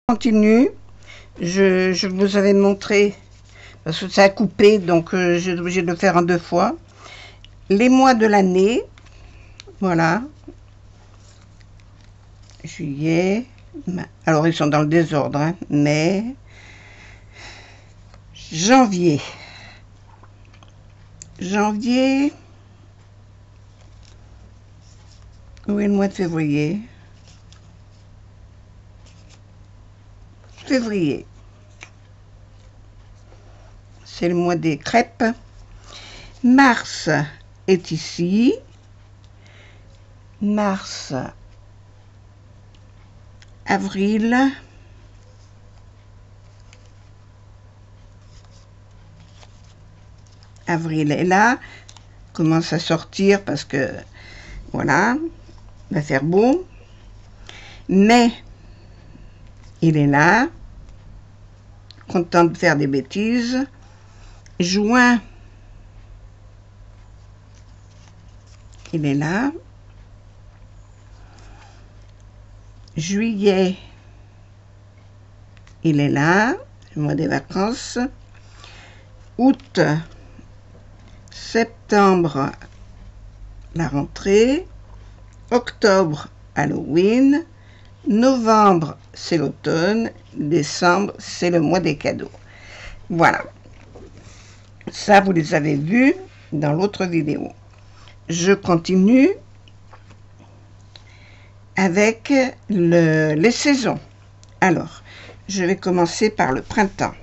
Continue. Je vous avais montré, parce que ça a coupé, donc j'ai obligé de le faire en 2 fois. Les mois de l'année, voilà. Juillet, alors ils sont dans le désordre, hein. Mai, janvier. Janvier, où est le mois de février? Février. C'est le mois des crêpes. Mars est ici. Mars, avril, avril est là, commence à sortir parce que voilà, il va faire beau. Mai, il est là, content de faire des bêtises. Juin, il est là. Juillet, il est là, le mois des vacances. Août, septembre, la rentrée. Octobre, Halloween. Novembre, c'est l'automne. Décembre, c'est le mois des cadeaux. Voilà. Ça, vous les avez vus dans l'autre vidéo. Je continue avec les saisons. Alors, je vais commencer par le printemps.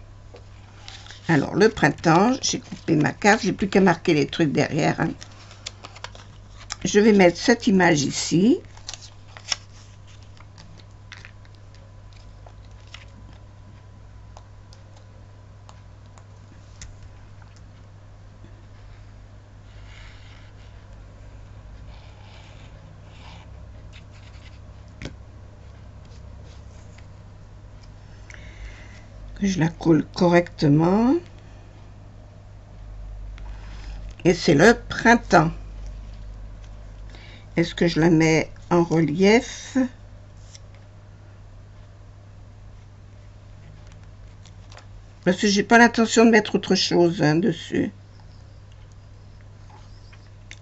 Alors, le printemps, j'ai coupé ma carte, j'ai plus qu'à marquer les trucs derrière, hein. Je vais mettre cette image ici. Je la colle correctement. Et c'est le printemps. Est-ce que je la mets en relief? Parce que j'ai pas l'intention de mettre autre chose, hein, dessus.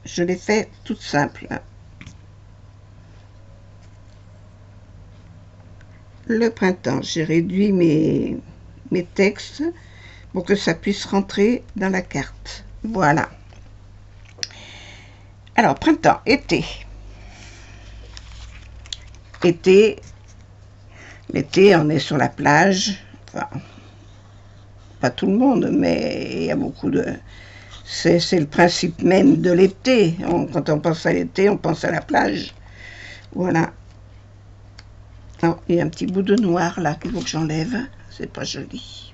Je l'ai fait toute simple. Le printemps, j'ai réduit mes textes pour que ça puisse rentrer dans la carte. Voilà. Alors, printemps, été. Été, l'été, on est sur la plage. Enfin, pas tout le monde, mais il y a beaucoup de... C'est le principe même de l'été. Quand on pense à l'été, on pense à la plage. Voilà. Alors, il y a un petit bout de noir là qu'il faut que j'enlève. C'est pas joli.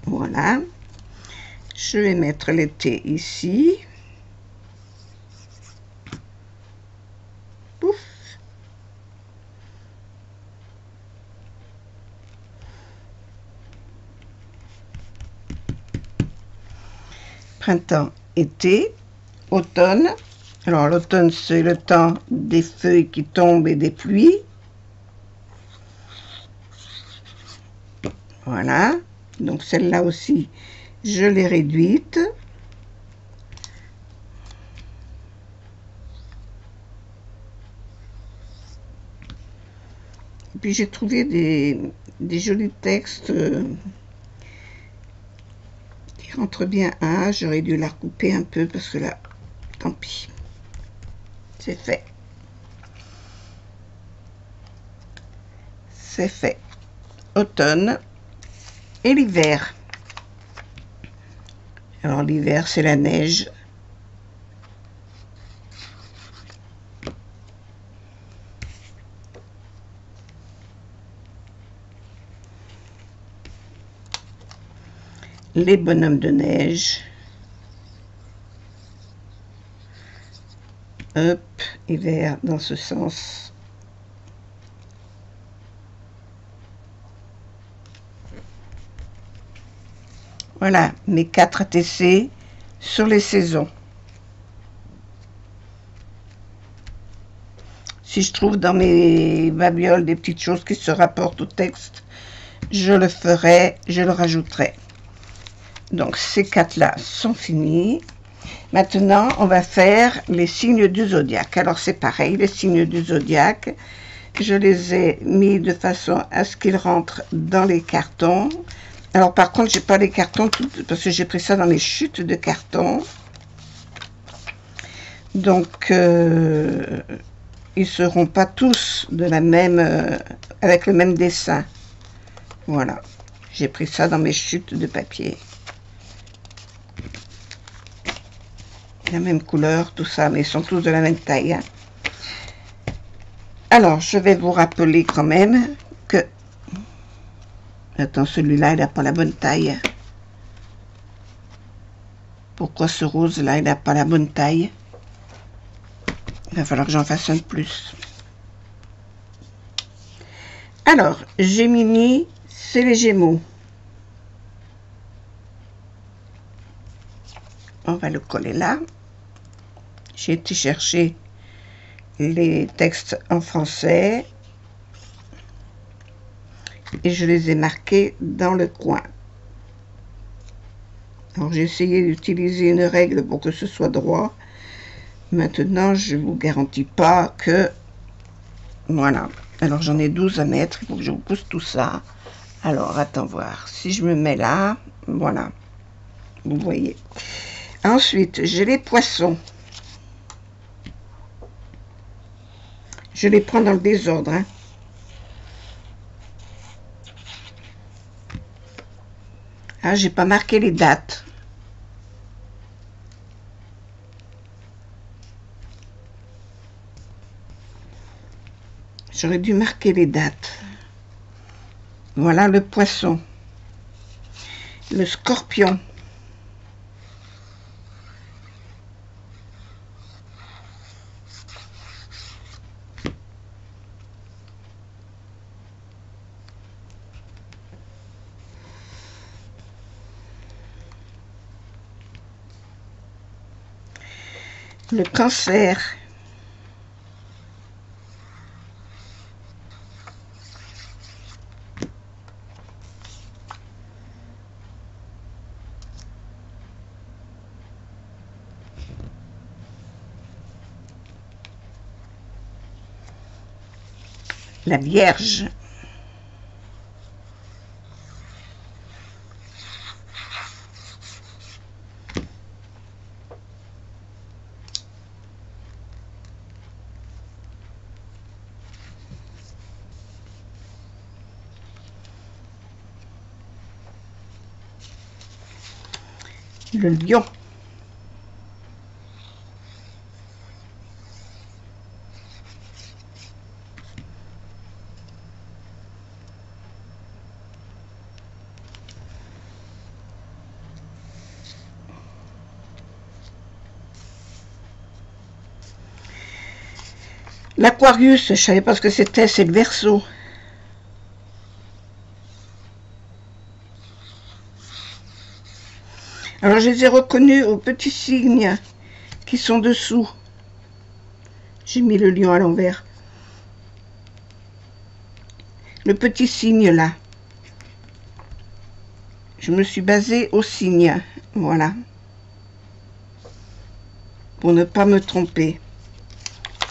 Voilà. Je vais mettre l'été ici. Pouf. Printemps, été, automne. Alors l'automne, c'est le temps des feuilles qui tombent et des pluies. Voilà. Donc celle-là aussi, je l'ai réduite. Et puis j'ai trouvé des jolis textes qui rentrent bien. Ah, j'aurais dû la recouper un peu parce que là, tant pis. C'est fait. C'est fait. Automne et l'hiver. Alors l'hiver, c'est la neige. Les bonhommes de neige. Hop, hiver dans ce sens. Voilà, mes 4 ATC sur les saisons. Si je trouve dans mes babioles des petites choses qui se rapportent au texte, je le ferai, je le rajouterai. Donc ces 4-là sont finis. Maintenant, on va faire les signes du zodiaque. Alors c'est pareil, les signes du zodiaque, je les ai mis de façon à ce qu'ils rentrent dans les cartons. Alors par contre, j'ai pas les cartons parce que j'ai pris ça dans les chutes de carton. Donc ils seront pas tous de la même avec le même dessin. Voilà, j'ai pris ça dans mes chutes de papier. La même couleur, tout ça, mais ils sont tous de la même taille. Hein. Alors, je vais vous rappeler quand même que... Attends, celui-là, il n'a pas la bonne taille. Pourquoi ce rose-là, il n'a pas la bonne taille? Il va falloir que j'en fasse un de plus. Alors, Gémini, c'est les Gémeaux. On va le coller là. J'ai été chercher les textes en français et je les ai marqués dans le coin. Alors j'ai essayé d'utiliser une règle pour que ce soit droit. Maintenant, je ne vous garantis pas que... Voilà. Alors j'en ai 12 à mettre. Il faut que je vous pousse tout ça. Alors, attends voir. Si je me mets là, voilà. Vous voyez. Ensuite, j'ai les poissons. Je les prends dans le désordre. Hein. Ah, j'ai pas marqué les dates. J'aurais dû marquer les dates. Voilà le poisson. Le scorpion. Le cancer. La Vierge. Le lion. L'Aquarius, je ne savais pas ce que c'était, c'est le Verseau. Alors, je les ai reconnus aux petits signes qui sont dessous. J'ai mis le lion à l'envers. Le petit signe là. Je me suis basée au signe. Voilà. Pour ne pas me tromper.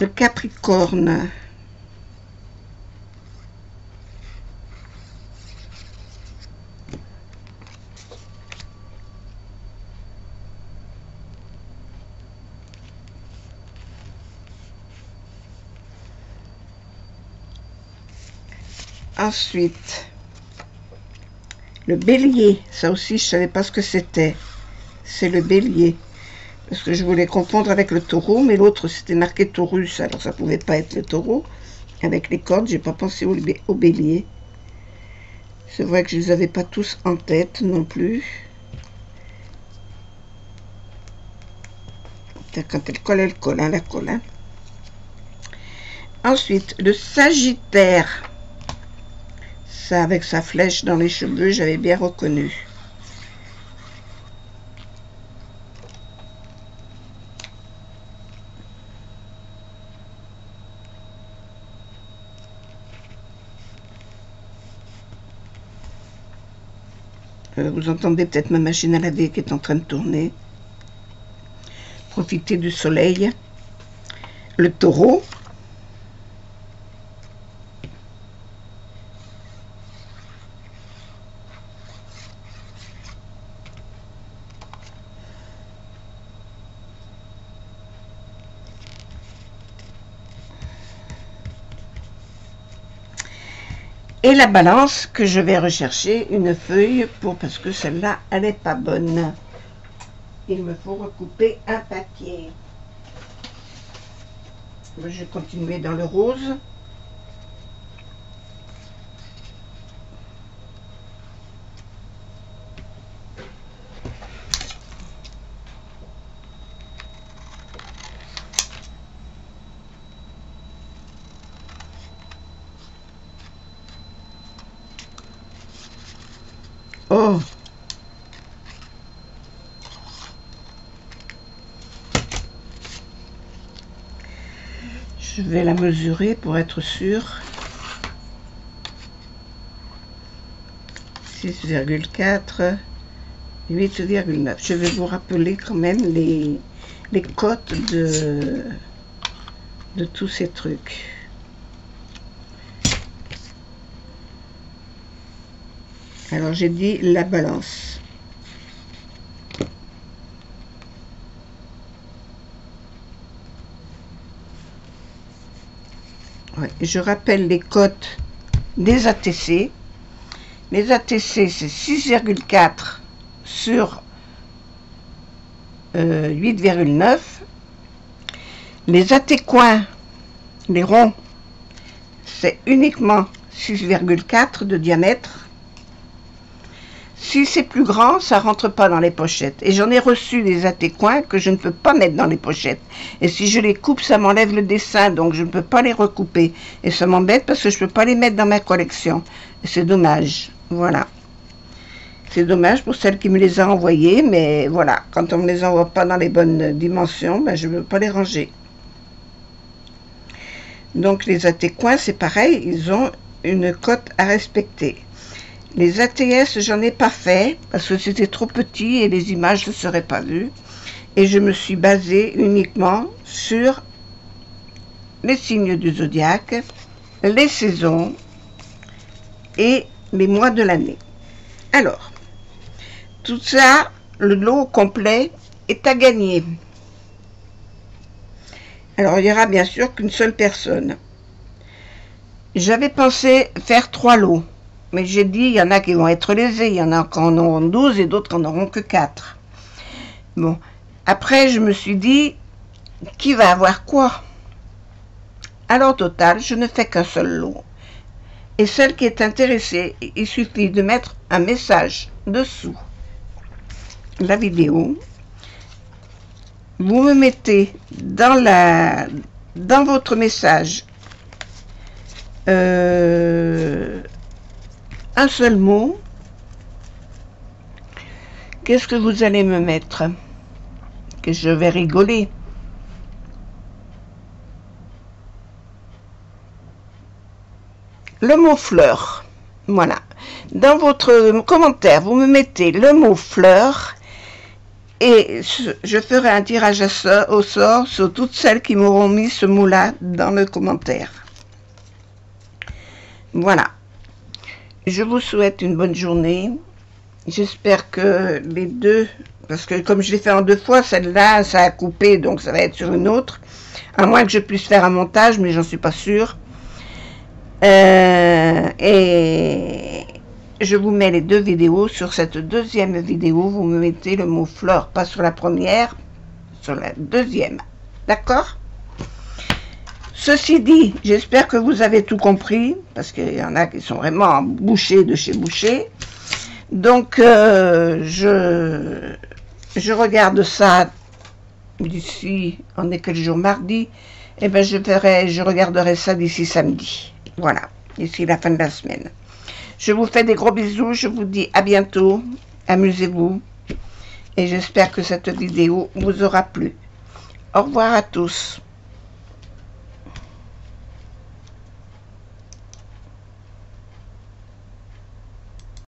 Le Capricorne. Ensuite, le Bélier. Ça aussi, je ne savais pas ce que c'était. C'est le Bélier. Parce que je voulais confondre avec le taureau, mais l'autre c'était marqué Taurus, alors ça pouvait pas être le taureau. Avec les cordes, j'ai pas pensé au bélier. C'est vrai que je les avais pas tous en tête non plus. Quand elle colle, hein, la colle. Hein. Ensuite, le Sagittaire. Ça, avec sa flèche dans les cheveux, j'avais bien reconnu. Vous entendez peut-être ma machine à laver qui est en train de tourner. Profitez du soleil. Le taureau. Et la balance que je vais rechercher une feuille pour, parce que celle-là, elle n'est pas bonne. Il me faut recouper un papier. Je vais continuer dans le rose. Oh! Je vais la mesurer pour être sûr. 6,4, 8,9. Je vais vous rappeler quand même les cotes de tous ces trucs. Alors j'ai dit la balance. Ouais, je rappelle les cotes des ATC. Les ATC, c'est 6,4 sur 8,9. Les AT coins, les ronds, c'est uniquement 6,4 de diamètre. Si c'est plus grand, ça rentre pas dans les pochettes. Et j'en ai reçu des AT coins que je ne peux pas mettre dans les pochettes. Et si je les coupe, ça m'enlève le dessin, donc je ne peux pas les recouper. Et ça m'embête parce que je ne peux pas les mettre dans ma collection. C'est dommage. Voilà. C'est dommage pour celle qui me les a envoyés, mais voilà. Quand on ne me les envoie pas dans les bonnes dimensions, ben je ne peux pas les ranger. Donc les AT coins, c'est pareil, ils ont une cote à respecter. Les ATS, j'en ai pas fait parce que c'était trop petit et les images ne seraient pas vues. Et je me suis basée uniquement sur les signes du zodiaque, les saisons et les mois de l'année. Alors, tout ça, le lot complet est à gagner. Alors, il n'y aura bien sûr qu'une seule personne. J'avais pensé faire 3 lots. Mais j'ai dit, il y en a qui vont être lésés, il y en a qui en auront 12 et d'autres qui en auront que 4. Bon, après je me suis dit, qui va avoir quoi? Alors au total, je ne fais qu'un seul lot. Et celle qui est intéressée, il suffit de mettre un message dessous la vidéo. Vous me mettez dans votre message un seul mot. Qu'est-ce que vous allez me mettre? Que je vais rigoler. Le mot fleur. Voilà. Dans votre commentaire, vous me mettez le mot fleur et je ferai un tirage au sort sur toutes celles qui m'auront mis ce mot-là dans le commentaire. Voilà. Je vous souhaite une bonne journée. J'espère que les deux, parce que comme je l'ai fait en 2 fois, celle-là, ça a coupé, donc ça va être sur une autre. À moins que je puisse faire un montage, mais j'en suis pas sûre. Et je vous mets les 2 vidéos. Sur cette deuxième vidéo, vous me mettez le mot fleur, pas sur la première, sur la deuxième. D'accord ? Ceci dit, j'espère que vous avez tout compris, parce qu'il y en a qui sont vraiment bouchés de chez Boucher. Donc, je regarde ça d'ici, on est quel jour? Mardi. Et ben je regarderai ça d'ici samedi. Voilà, d'ici la fin de la semaine. Je vous fais des gros bisous, je vous dis à bientôt, amusez-vous. Et j'espère que cette vidéo vous aura plu. Au revoir à tous.